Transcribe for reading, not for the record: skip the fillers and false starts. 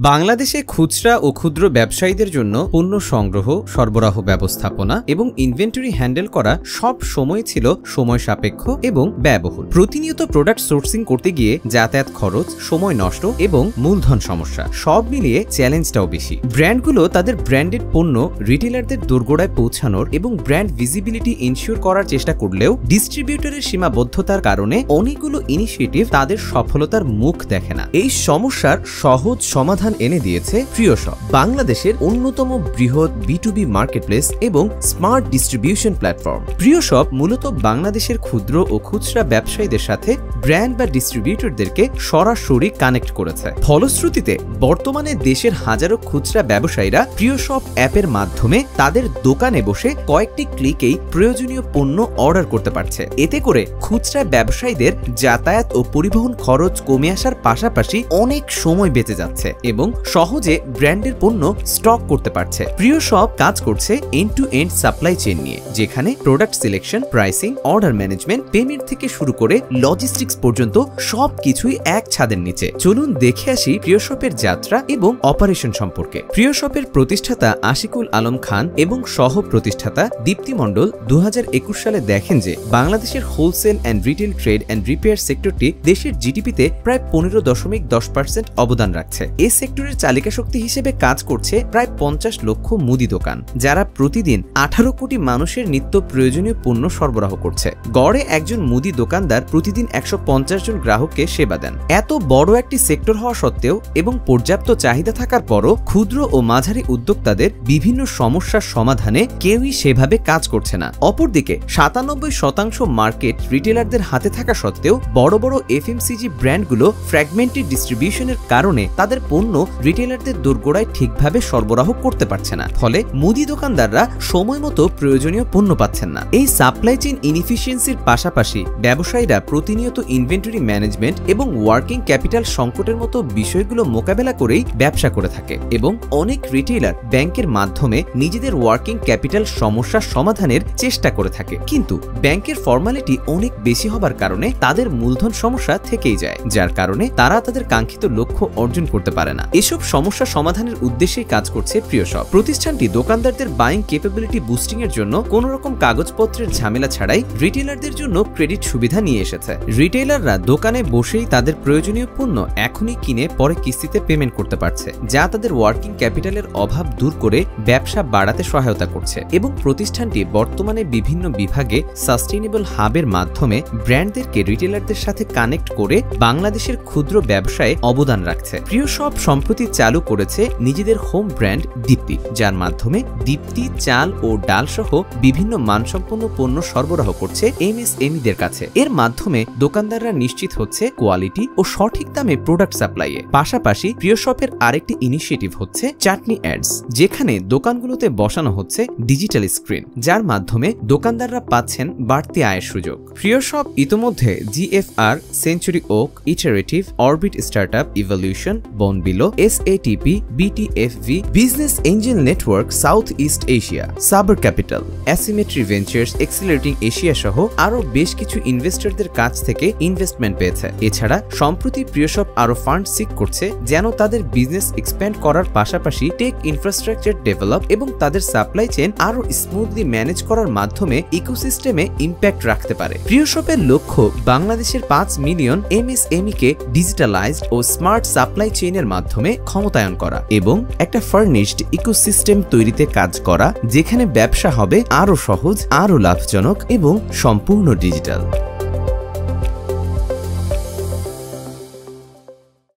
বাংলাদেশে খুচরা ও ক্ষুদ্র ব্যবসায়ীদের জন্য পণ্য সংগ্রহ, সরবরাহ ব্যবস্থাপনা এবং ইনভেন্টরি হ্যান্ডেল করা সব সময় ছিল সময় সাপেক্ষ এবং ব্যয়বহুল। প্রতিনিয়ত প্রোডাক্ট সোর্সিং করতে গিয়ে যাতায়াত খরচ, সময় নষ্ট এবং মূলধন সমস্যা সব মিলিয়ে চ্যালেঞ্জটাও বেশি। ব্র্যান্ডগুলো তাদের ব্র্যান্ডেড পণ্য রিটেলারদের দোরগোড়ায় পৌঁছানোর এবং ব্র্যান্ড ভিজিবিলিটি ইনশিওর করার চেষ্টা করলেও ডিস্ট্রিবিউটরের সীমাবদ্ধতার কারণে অনেকগুলো ইনিশিয়েটিভ তাদের সফলতার মুখ দেখে না। এই সমস্যার সহজ সমাধান এনে দিয়েছে প্রিয়শপ, বাংলাদেশের অন্যতম বৃহৎ B2B মার্কেটপ্লেস এবং স্মার্ট ডিস্ট্রিবিউশন প্ল্যাটফর্ম। প্রিয়শপ মূলত বাংলাদেশের ক্ষুদ্র ও খুচরা ব্যবসায়ীদের সাথে ব্র্যান্ড বা ডিস্ট্রিবিউটরদেরকে সরাসরি কানেক্ট করেছে। ফলশ্রুতিতে বর্তমানে দেশের হাজারো খুচরা ব্যবসায়ীরা প্রিয়শপ অ্যাপের মাধ্যমে তাদের দোকানে বসে কয়েকটি ক্লিকেই প্রয়োজনীয় পণ্য অর্ডার করতে পারছে। এতে করে খুচরা ব্যবসায়ীদের যাতায়াত ও পরিবহন খরচ কমে আসার পাশাপাশি অনেক সময় বেঁচে যাচ্ছে এবং সহজে ব্র্যান্ডের পণ্য স্টক করতে পারছে। প্রিয়শপ কাজ করছে end to end supply chain নিয়ে, যেখানে product selection, pricing, order management, payment থেকে শুরু করে লজিস্টিক্স পর্যন্ত সবকিছুই এক ছাদের নিচে। চলুন দেখে আসি প্রিয়শপের যাত্রা এবং অপারেশন সম্পর্কে। প্রিয়শপের প্রতিষ্ঠাতা আশিকুল আলম খান এবং সহ প্রতিষ্ঠাতা দীপ্তি মণ্ডল 2021 সালে দেখেন যে বাংলাদেশের wholesale and retail trade and repair সেক্টরটি দেশের জিডিপিতে প্রায় 15.10% অবদান রাখছে। এই সেক্টরের চালিকা শক্তি হিসেবে কাজ করছে প্রায় 50 লক্ষ মুদি দোকান, যারা প্রতিদিন 18 কোটি মানুষের নিত্য প্রয়োজনীয় পণ্য সরবরাহ করছে। গড়ে একজন মুদি দোকানদার প্রতিদিন 150 জন গ্রাহককে সেবা দেন। এত বড় একটি সেক্টর হওয়া সত্ত্বেও এবং পর্যাপ্ত চাহিদা থাকার পরও ক্ষুদ্র ও মাঝারি উদ্যোক্তাদের বিভিন্ন সমস্যার সমাধানে কেউই সেভাবে কাজ করছে না। অপরদিকে 97% মার্কেট রিটেলারদের হাতে থাকা সত্ত্বেও বড় বড় এফএমসিজি ব্র্যান্ডগুলো ফ্র্যাগমেন্টেড ডিস্ট্রিবিউশনের কারণে তাদের পণ্য রিটেলারদের দোরগোড়ায় ঠিকভাবে সরবরাহ করতে পারছে না। ফলে মুদি দোকানদাররা সময় মতো প্রয়োজনীয় পণ্য পাচ্ছেন না। এই সাপ্লাই চেইন ইনএফিসিয়েন্সির পাশাপাশি ব্যবসায়ীরা প্রতিনিয়ত ইনভেন্টরি ম্যানেজমেন্ট এবং ওয়ার্কিং ক্যাপিটাল সংকটের মতো বিষয়গুলো মোকাবেলা করেই ব্যবসা করে থাকে এবং অনেক রিটেলার ব্যাংকের মাধ্যমে নিজেদের ওয়ার্কিং ক্যাপিটাল সমস্যার সমাধানের চেষ্টা করে থাকে, কিন্তু ব্যাংকের ফর্মালিটি অনেক বেশি হবার কারণে তাদের মূলধন সমস্যা থেকেই যায়, যার কারণে তারা তাদের কাঙ্ক্ষিত লক্ষ্য অর্জন করতে পারে না। এসব সমস্যা সমাধানের উদ্দেশ্যেই কাজ করছে প্রিয়শপ। প্রতিষ্ঠানটি দোকানদারদের বাইং ক্যাপাবিলিটি বুস্টিং এর জন্য কোন রকম কাগজপত্রের ঝামেলা ছাড়াই রিটেলারদের জন্য ক্রেডিট সুবিধা নিয়ে এসেছে। রিটেলাররা দোকানে বসেই তাদের প্রয়োজনীয় পণ্য এখনই কিনে পরে কিস্তিতে পেমেন্ট করতে পারছে, যা তাদের ওয়ার্কিং ক্যাপিটালের অভাব দূর করে ব্যবসা বাড়াতে সহায়তা করছে। এবং প্রতিষ্ঠানটি বর্তমানে বিভিন্ন বিভাগে সাস্টেইনেবল হাবের মাধ্যমে ব্র্যান্ডদেরকে রিটেলারদের সাথে কানেক্ট করে বাংলাদেশের ক্ষুদ্র ব্যবসায়ে অবদান রাখছে। প্রিয়শপ সম্প্রতি চালু করেছে নিজেদের হোম ব্র্যান্ড দীপ্তি, যার মাধ্যমে দীপ্তি চাল ও ডাল সহ বিভিন্ন মানসম্পন্ন পণ্য সরবরাহ করছে এমএসএমইদের কাছে। এর মাধ্যমে দোকানদাররা নিশ্চিত হচ্ছে কোয়ালিটি ও সঠিক দামে প্রোডাক্ট সাপ্লাইয়ে। পাশাপাশি প্রিয়শপের আরেকটি ইনিশিয়েটিভ হচ্ছে চাটনি অ্যাডস, যেখানে দোকানগুলোতে বসানো হচ্ছে ডিজিটাল স্ক্রিন, যার মাধ্যমে দোকানদাররা পাচ্ছেন বাড়তি আয়ের সুযোগ। প্রিয়শপ ইতোমধ্যে GFR, Century Oak, Iterative, Orbit Startup, Evolution, বনবিলো, SATP, BTFV, Business Angel Network South East Asia, Saber Capital, Asymmetry Ventures, Accelerating Asia সহ আরো বেশ কিছু ইনভেস্টরদের কাছ থেকে ইনভেস্টমেন্ট পেয়েছে। এছাড়া সম্প্রতি প্রিয়শপ আরো ফান্ড সিক করছে যেন তাদের বিজনেস এক্সপ্যান্ড করার পাশাপাশি টেক ইনফ্রাস্ট্রাকচার ডেভেলপ এবং তাদের সাপ্লাই চেইন আরো স্মুথলি ম্যানেজ করার মাধ্যমে ইকোসিস্টেমে ইম্প্যাক্ট রাখতে পারে। প্রিয়শপের লক্ষ্য বাংলাদেশের 5 মিলিয়ন MSME কে ডিজিটালাইজড ও স্মার্ট সাপ্লাই চেইনের মাধ্যমে ক্ষমতায়ন করা এবং একটা ফার্নিশড ইকোসিস্টেম তৈরিতে কাজ করা, যেখানে ব্যবসা হবে আরো সহজ, আরো লাভজনক এবং সম্পূর্ণ ডিজিটাল।